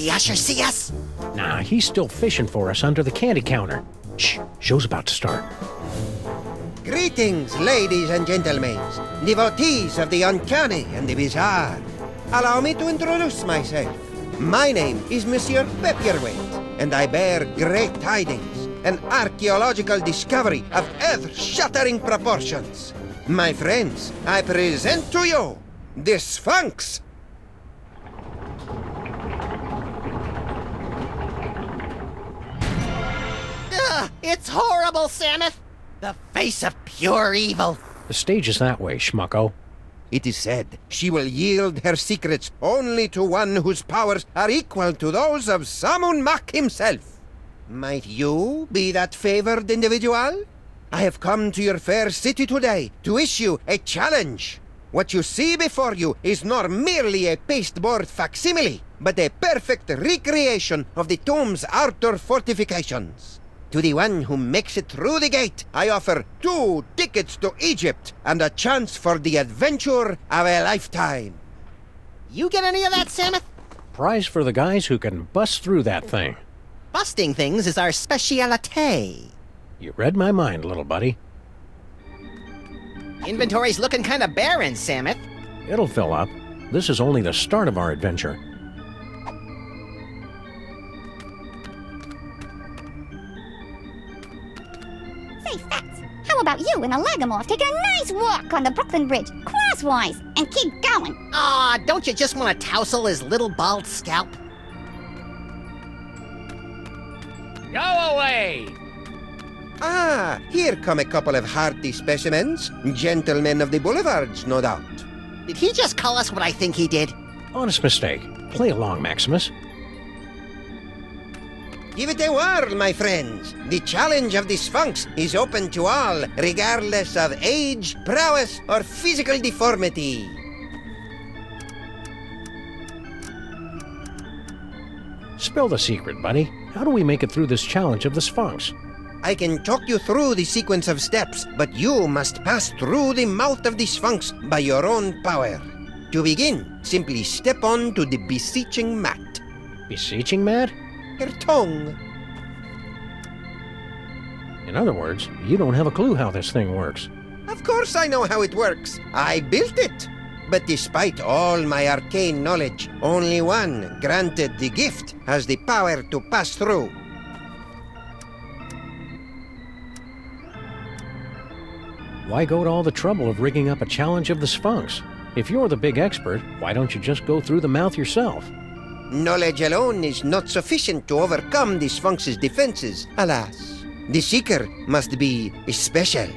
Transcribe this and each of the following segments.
the usher see us? Nah, he's still fishing for us under the candy counter. Shh, show's about to start. Greetings, ladies and gentlemen, devotees of the uncanny and the bizarre. Allow me to introduce myself. My name is Monsieur Pepperweight, and I bear great tidings, an archaeological discovery of earth-shattering proportions. My friends, I present to you the Sphinx. Ugh, it's horrible, Samus. The face of pure evil. The stage is that way, schmucko. It is said she will yield her secrets only to one whose powers are equal to those of Sammun-Mak himself. Might you be that favored individual? I have come to your fair city today to issue a challenge. What you see before you is not merely a pasteboard facsimile, but a perfect recreation of the tomb's outer fortifications. To the one who makes it through the gate, I offer 2 tickets to Egypt and a chance for the adventure of a lifetime. You get any of that, Samus? Prize for the guys who can bust through that thing. Busting things is our speciality. You read my mind, little buddy. Inventory's looking kind of barren, Samus. It'll fill up. This is only the start of our adventure. Say, Fats, how about you and a Lagomorph taking a nice walk on the Brooklyn Bridge, crosswise, and keep going? Aw, don't you just want to tousle his little bald scalp? Go away! Ah, here come a couple of hearty specimens. Gentlemen of the boulevards, no doubt. Did he just call us what I think he did? Honest mistake. Play along, Maximus. Give it a whirl, my friends. The challenge of the Sphinx is open to all, regardless of age, prowess, or physical deformity. Spill the secret, buddy. How do we make it through this challenge of the Sphinx? I can talk you through the sequence of steps, but you must pass through the mouth of the Sphinx by your own power. To begin, simply step on to the beseeching mat. Beseeching mat? Her tongue. In other words, you don't have a clue how this thing works. Of course I know how it works. I built it. But despite all my arcane knowledge, only one, granted the gift, has the power to pass through. Why go to all the trouble of rigging up a challenge of the Sphinx? If you're the big expert, why don't you just go through the mouth yourself? Knowledge alone is not sufficient to overcome the Sphinx's defenses, alas. The seeker must be special.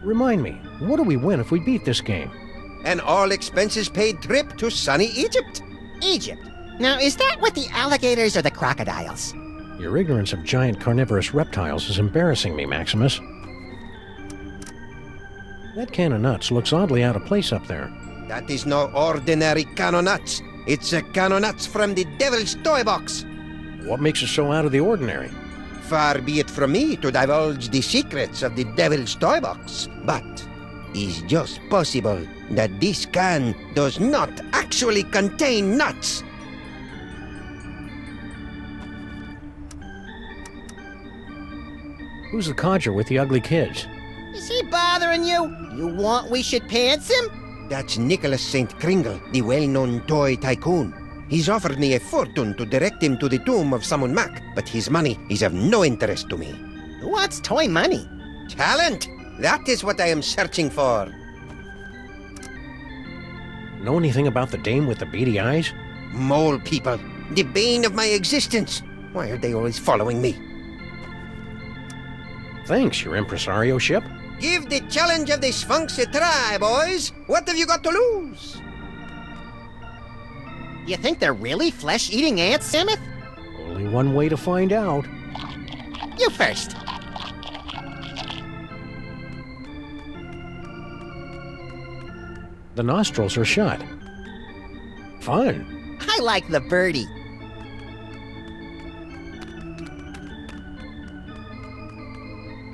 Remind me, what do we win if we beat this game? An all-expenses-paid trip to sunny Egypt. Egypt. Now, is that with the alligators or the crocodiles? Your ignorance of giant carnivorous reptiles is embarrassing me, Maximus. That can of nuts looks oddly out of place up there. That is no ordinary can of nuts. It's a can of nuts from the devil's toy box. What makes it so out of the ordinary? Far be it from me to divulge the secrets of the devil's toy box, but it's just possible that this can does not actually contain nuts. Who's the codger with the ugly kids? Is he bothering you? You want we should pants him? That's Nicholas St. Kringle, the well-known toy tycoon. He's offered me a fortune to direct him to the tomb of Sammun-Mak, but his money is of no interest to me. Who wants toy money? Talent! That is what I am searching for. Know anything about the dame with the beady eyes? Mole people, the bane of my existence. Why are they always following me? Thanks, your impresario ship. Give the challenge of the Sphinx a try, boys. What have you got to lose? You think they're really flesh-eating ants, Samus? Only one way to find out. You first. The nostrils are shut. Fun. I like the birdie.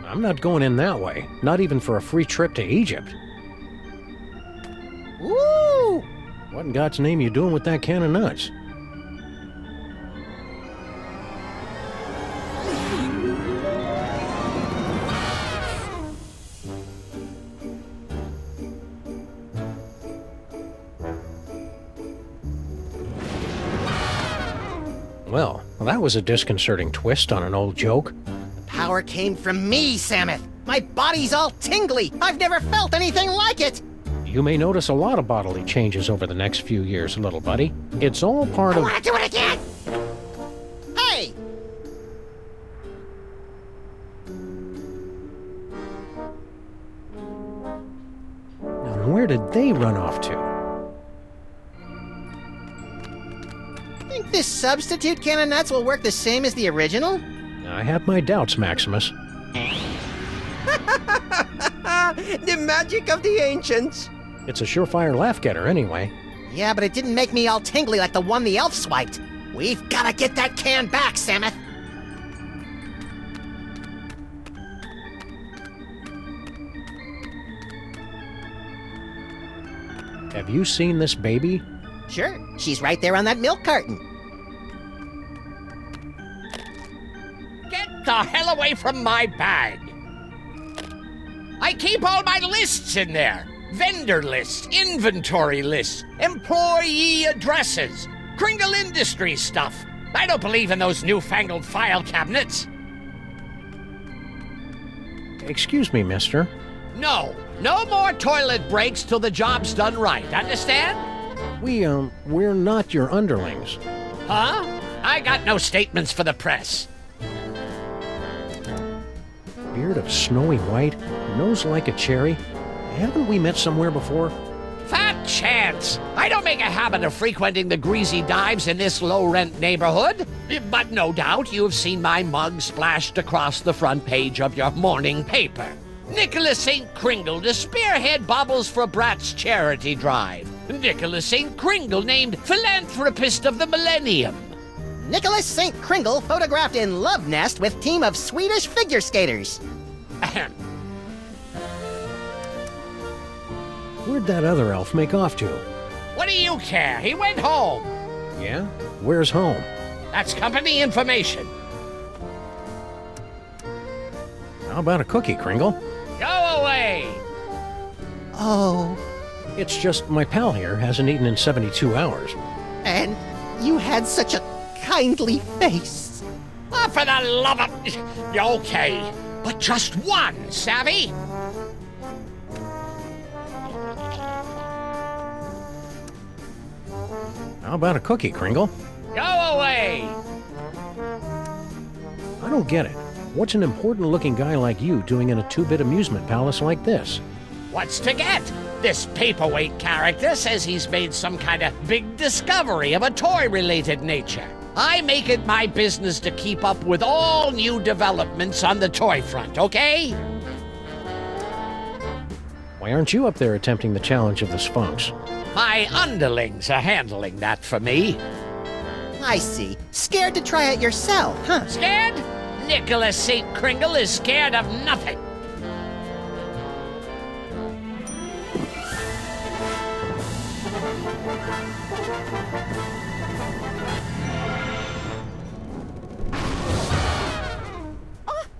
I'm not going in that way, not even for a free trip to Egypt. Ooh! What in God's name you doing with that can of nuts? Well, that was a disconcerting twist on an old joke. Power came from me, Samuth. My body's all tingly. I've never felt anything like it. You may notice a lot of bodily changes over the next few years, little buddy. It's all part I of... want to do it again. Hey! Now, where did they run off to? Think this substitute can of nuts will work the same as the original? I have my doubts, Maximus. The magic of the ancients. It's a surefire laugh-getter, anyway. Yeah, but it didn't make me all tingly like the one the elf swiped. We've got to get that can back, Samuth. Have you seen this baby? Sure, she's right there on that milk carton. Get the hell away from my bag! I keep all my lists in there. Vendor lists, inventory lists, employee addresses, Kringle Industries stuff. I don't believe in those newfangled file cabinets. Excuse me, mister. No more toilet breaks till the job's done right, understand? We're not your underlings. Huh? I got no statements for the press. Beard of snowy white, nose like a cherry. Haven't we met somewhere before? Fat chance! I don't make a habit of frequenting the greasy dives in this low-rent neighborhood. But no doubt you have seen my mug splashed across the front page of your morning paper. Nicholas St. Kringle to spearhead Bobbles for Brats charity drive. Nicholas St. Kringle named Philanthropist of the Millennium. Nicholas St. Kringle photographed in love nest with team of Swedish figure skaters. Ahem. Where'd that other elf make off to? What do you care? He went home. Yeah? Where's home? That's company information. How about a cookie, Kringle? Go away! Oh, It's just my pal here hasn't eaten in 72 hours. and you had such a kindly face. Oh, for the love of... Okay, but just one, savvy? How about a cookie, Kringle? Go away! I don't get it. What's an important-looking guy like you doing in a two-bit amusement palace like this? What's to get? This paperweight character says he's made some kind of big discovery of a toy-related nature. I make it my business to keep up with all new developments on the toy front, okay? Why aren't you up there attempting the challenge of the Sphinx? My underlings are handling that for me. I see. Scared to try it yourself, huh? Scared? Nicholas St. Kringle is scared of nothing.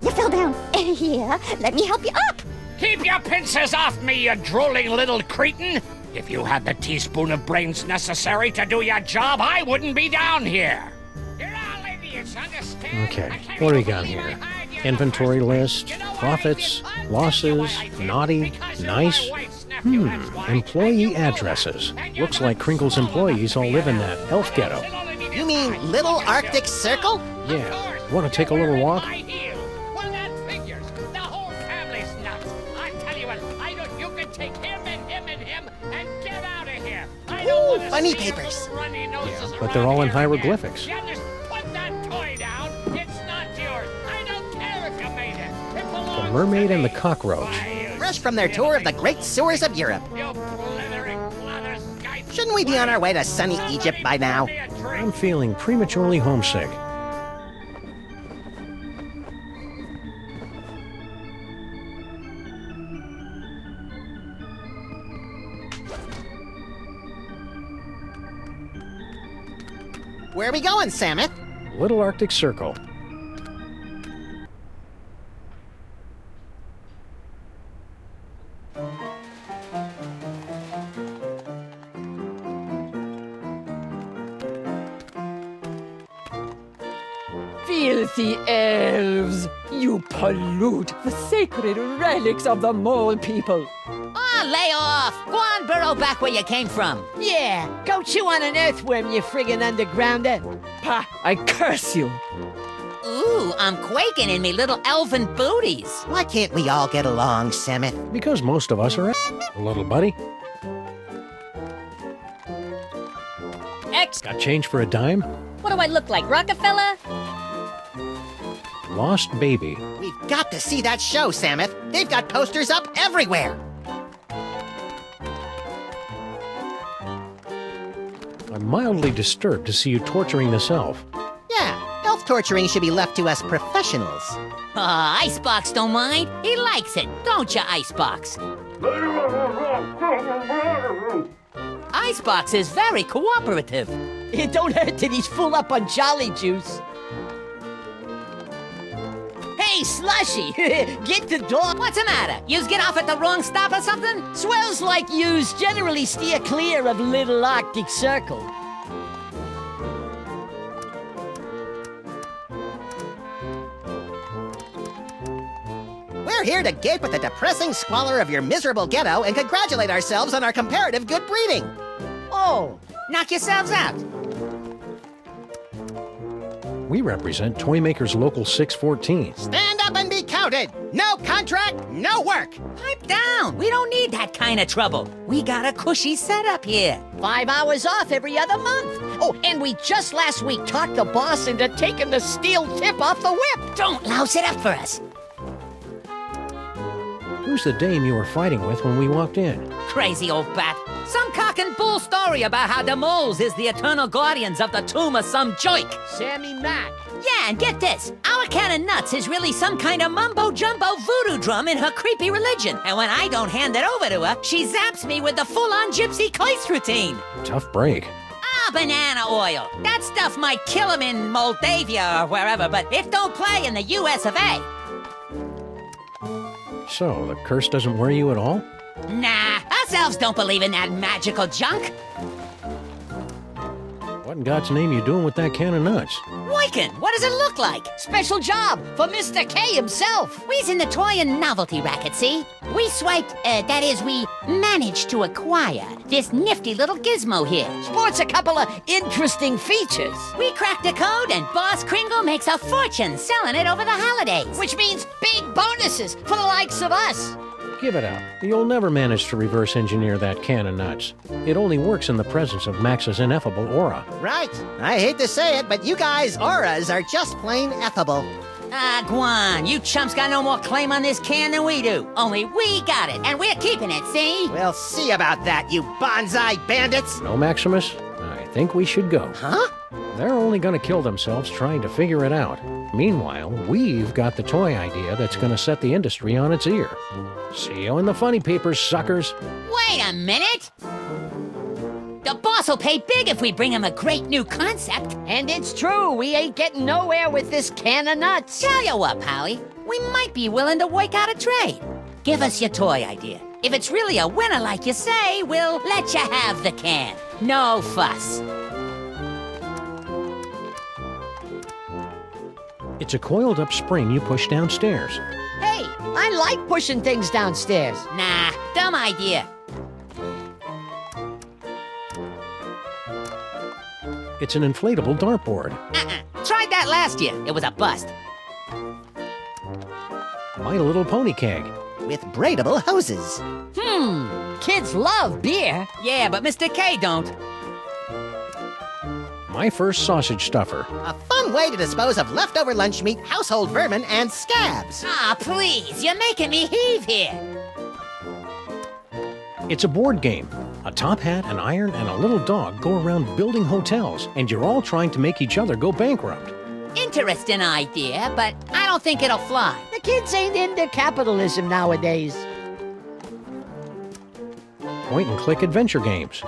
You fell down. Here, let me help you up. Keep your pincers off me, you drooling little cretin! If you had the teaspoon of brains necessary to do your job, I wouldn't be down here. You're all idiots, understand? Okay, I can't what do we even got believe I here? hired you Inventory in the first list, place. You know what profits, I do? I'll losses, tell you why I do. naughty, Because you're nice. my wife's nephew, that's why. And Employee you know addresses. that. And you're Looks not like Kringle's small employees enough all to live be in an that elf. elf ghetto. It'll only be You this mean time. Little Look at Arctic you. Circle? Yeah. Of course. Wanna take a You're little wearing walk? high heels. Well, that figures. The whole family's nuts. I tell you what, I don't. You can take him and get out of here. I don't Ooh, wanna funny see your papers. little runny noses but they're around all in here again. hieroglyphics. You just put that toy down. It's not yours. I don't care if you made it. It belongs The Mermaid to and the me. Cockroach. Why, you Fresh from their tour of the great sewers of Europe. You blithering blatherskite. Shouldn't we be on our way to sunny Egypt by now? Somebody pour me a drink. I'm feeling prematurely homesick. Where are we going, Samuth? Little Arctic Circle. Filthy elves! You pollute the sacred relics of the mole people. Oh, lay off! Go on, burrow back where you came from. Yeah, go chew on an earthworm, you friggin' undergrounder. Pah, I curse you. Ooh, I'm quaking in me little elven booties. Why can't we all get along, Samuth? Because most of us are little buddy. X, Got change for a dime? what do I look like, Rockefeller? Lost baby. We've got to see that show, Samuth. They've got posters up everywhere. I'm mildly disturbed to see you torturing this elf. Yeah, elf torturing should be left to us professionals. Aw, Icebox don't mind. He likes it, don't you, Icebox? Icebox is very cooperative. It don't hurt that he's full up on jolly juice. Hey, Slushy, get the door. What's the matter? Yous get off at the wrong stop or something? Swells like yous generally steer clear of Little Arctic Circle. We're here to gape at the depressing squalor of your miserable ghetto and congratulate ourselves on our comparative good breeding. Oh, knock yourselves out. We represent Toymakers Local 614. Stand up and be counted. No contract, no work. Pipe down. We don't need that kind of trouble. We got a cushy setup here. 5 hours off every other month. Oh, and we just last week talked the boss into taking the steel tip off the whip. Don't louse it up for us. Who's the dame you were fighting with when we walked in? Crazy old bat. Some cock and bull story about how the moles is the eternal guardians of the tomb of some joik. Sammun-Mak. Yeah, and get this. Our can of nuts is really some kind of mumbo-jumbo voodoo drum in her creepy religion. And when I don't hand it over to her, she zaps me with the full-on gypsy Kleist routine. Tough break. Ah, banana oil. That stuff might kill him in Moldavia or wherever, but it don't play in the US of A. So, the curse doesn't worry you at all? Nah, us elves don't believe in that magical junk. What in God's name you doing with that can of nuts? Wyken, what does it look like? Special job for Mr. K himself. We's in the toy and novelty racket, see? We swiped, that is, we managed to acquire this nifty little gizmo here. Sports a couple of interesting features. We cracked the code and Boss Kringle makes a fortune selling it over the holidays. Which means big bonuses for the likes of us. Give it up. You'll never manage to reverse engineer that can of nuts. It only works in the presence of Max's ineffable aura. Right. I hate to say it, but you guys' auras are just plain effable. Ah, Guan, you chumps got no more claim on this can than we do. Only we got it, and we're keeping it, see? We'll see about that, you bonsai bandits. No, Maximus? I think we should go. Huh? They're only gonna kill themselves trying to figure it out. Meanwhile, we've got the toy idea that's gonna set the industry on its ear. See you in the funny papers, suckers. Wait a minute! The boss will pay big if we bring him a great new concept. And it's true, we ain't getting nowhere with this can of nuts. Tell you what, Pally, we might be willing to work out a trade. Give us your toy idea. If it's really a winner like you say, we'll let you have the can. No fuss. It's a coiled up spring you push downstairs. Hey, I like pushing things downstairs. Nah, dumb idea. It's an inflatable dartboard. Tried that last year. It was a bust. My Little Pony keg. With braidable hoses. Kids love beer. Yeah, but Mr. K don't. My first sausage stuffer. A fun way to dispose of leftover lunch meat, household vermin, and scabs. Ah, please, you're making me heave here. It's a board game. A top hat, an iron, and a little dog go around building hotels, and you're all trying to make each other go bankrupt. Interesting idea, but I don't think it'll fly. The kids ain't into capitalism nowadays. Point and click adventure games.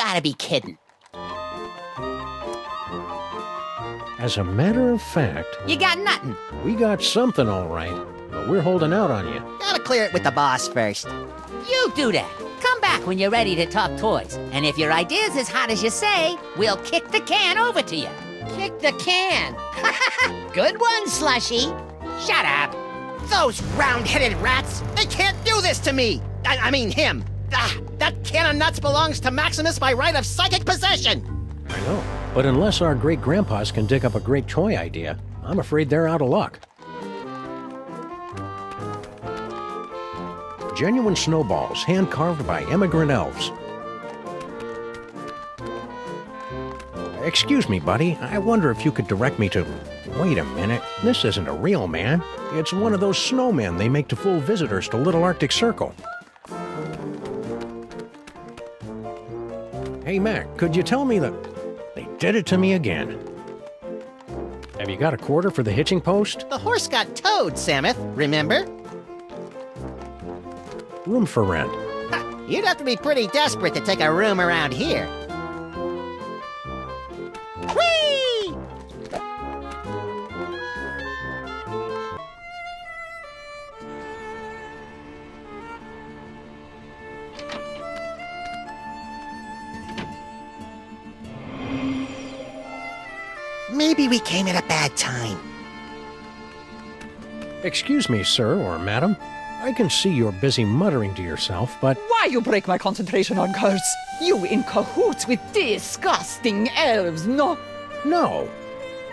gotta be kidding. As a matter of fact, You got nothing. we got something all right, but we're holding out on you. Gotta clear it with the boss first. You do that. Come back when you're ready to talk toys. And if your idea's as hot as you say, we'll kick the can over to you. Kick the can. Good one, Slushy. Shut up. Those round-headed rats! They can't do this to me! I mean him! That can of nuts belongs to Maximus by right of psychic possession! I know. But unless our great-grandpas can dig up a great toy idea, I'm afraid they're out of luck. Genuine snowballs, hand-carved by immigrant elves. Excuse me, buddy. I wonder if you could direct me to... Wait a minute. This isn't a real man. It's one of those snowmen they make to fool visitors to Little Arctic Circle. Hey, Mac, could you tell me that... They did it to me again. Have you got a quarter for the hitching post? The horse got towed, Samuth, remember? Room for rent. You'd have to be pretty desperate to take a room around here. Whee! Maybe we came at a bad time. Excuse me, sir or madam. I can see you're busy muttering to yourself, but... Why you break my concentration on curse? You in cahoots with disgusting elves, no? No!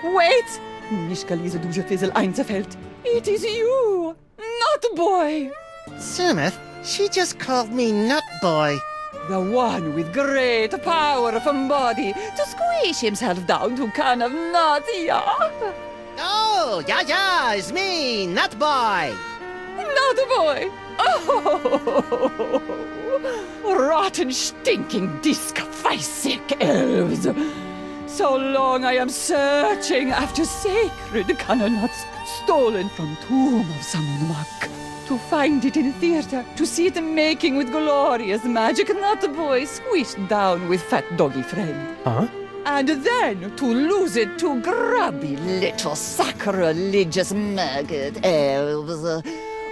Wait! Nicht gelese du Fizzle Einzelfeld. It is you, not boy. Samuth, she just called me Nut Boy. The one with great power from body to squish himself down to can of nuts, yeah? Oh, yeah, it's me, Nut Boy. Not boy. Oh, rotten, stinking, disc-sick elves. So long I am searching after sacred cannonuts stolen from tomb of Sammun-Mak. To find it in theater, to see it making with glorious magic, not boy squished down with fat doggy friend. Huh? And then to lose it to grubby little sacrilegious maggot elves.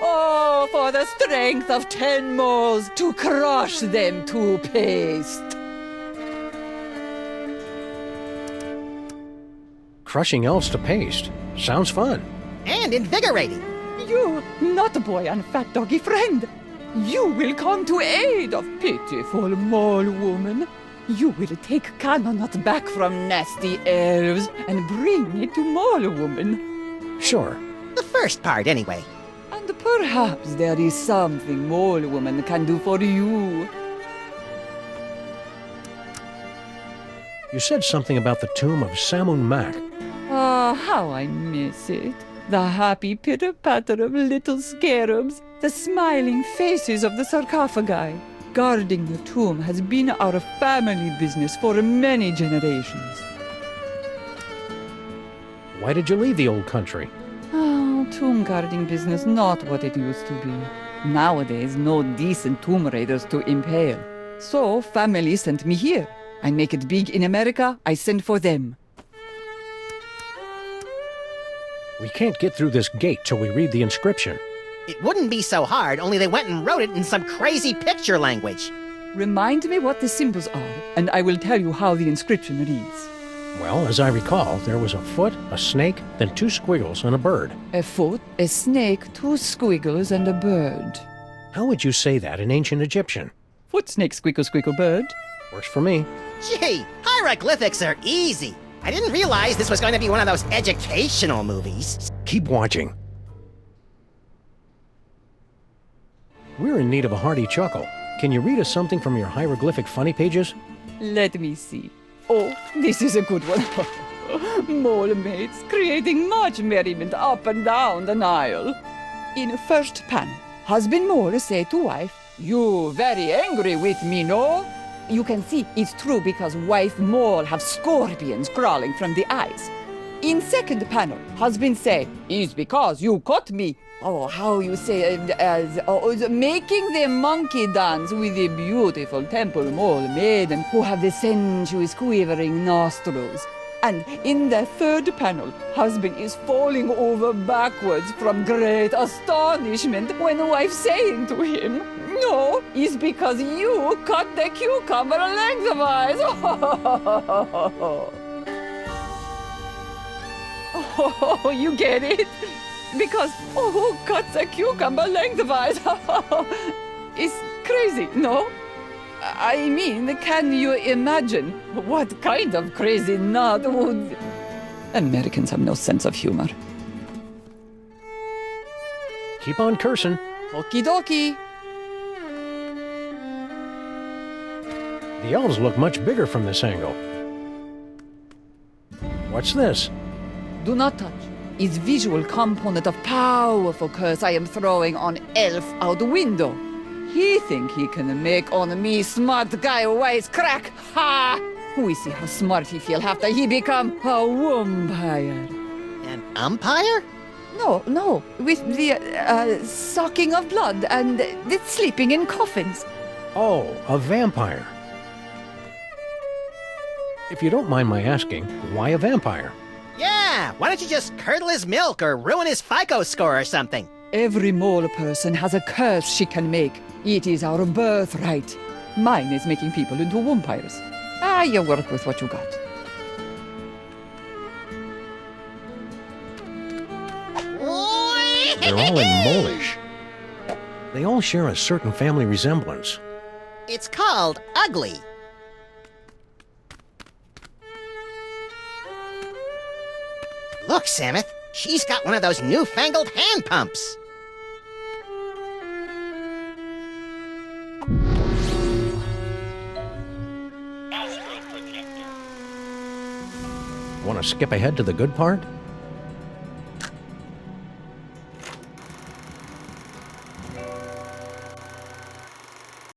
Oh, for the strength of 10 moles to crush them to paste. Crushing elves to paste. Sounds fun. And invigorating. You, not boy and fat doggy friend. You will come to aid of pitiful mole woman. You will take Cannonut back from nasty elves and bring it to mole woman. Sure. The first part, anyway. And perhaps there is something mole woman can do for you. You said something about the tomb of Sammun-Mak. Ah, how I miss it. The happy pitter-patter of little scarabs, the smiling faces of the sarcophagi. Guarding the tomb has been our family business for many generations. Why did you leave the old country? Oh, tomb guarding business not what it used to be. Nowadays, no decent tomb raiders to impale. So, family sent me here. I make it big in America, I send for them. We can't get through this gate till we read the inscription. It wouldn't be so hard, only they went and wrote it in some crazy picture language. Remind me what the symbols are, and I will tell you how the inscription reads. Well, as I recall, there was a foot, a snake, then 2 squiggles, and a bird. A foot, a snake, 2 squiggles, and a bird. How would you say that in ancient Egyptian? Foot, snake, squiggle, squiggle, bird. Works for me. Gee, hieroglyphics are easy. I didn't realize this was going to be one of those educational movies. Keep watching. We're in need of a hearty chuckle. Can you read us something from your hieroglyphic funny pages? Let me see. Oh, this is a good one. Mole mates creating much merriment up and down the Nile. In first panel, husband mole say to wife, "You very angry with me, no?" You can see it's true because wife mole have scorpions crawling from the eyes. In second panel, husband say, "It's because you caught me." Oh, how you say, making the monkey dance with the beautiful temple mole maiden who have the sensuous quivering nostrils. And in the third panel, husband is falling over backwards from great astonishment when wife saying to him, "No, it's because you cut the cucumber lengthwise." Oh, you get it? Because, who cuts a cucumber lengthwise? It's crazy, no? I mean, can you imagine what kind of crazy nut would... Americans have no sense of humor. Keep on cursing. Okie dokie. The elves look much bigger from this angle. What's this? Do not touch. Is visual component of powerful curse I am throwing on elf out the window. He think he can make on me smart guy wisecrack. Ha! We see how smart he feel after he become a vampire. An umpire? No, with the sucking of blood and the sleeping in coffins. Oh, a vampire. If you don't mind my asking, why a vampire? Yeah, why don't you just curdle his milk or ruin his FICO score or something? Every mole person has a curse she can make. It is our birthright. Mine is making people into vampires. You work with what you got. They're all in Molish. They all share a certain family resemblance. It's called ugly. Look, Samuth, she's got one of those newfangled hand pumps. Want to skip ahead to the good part?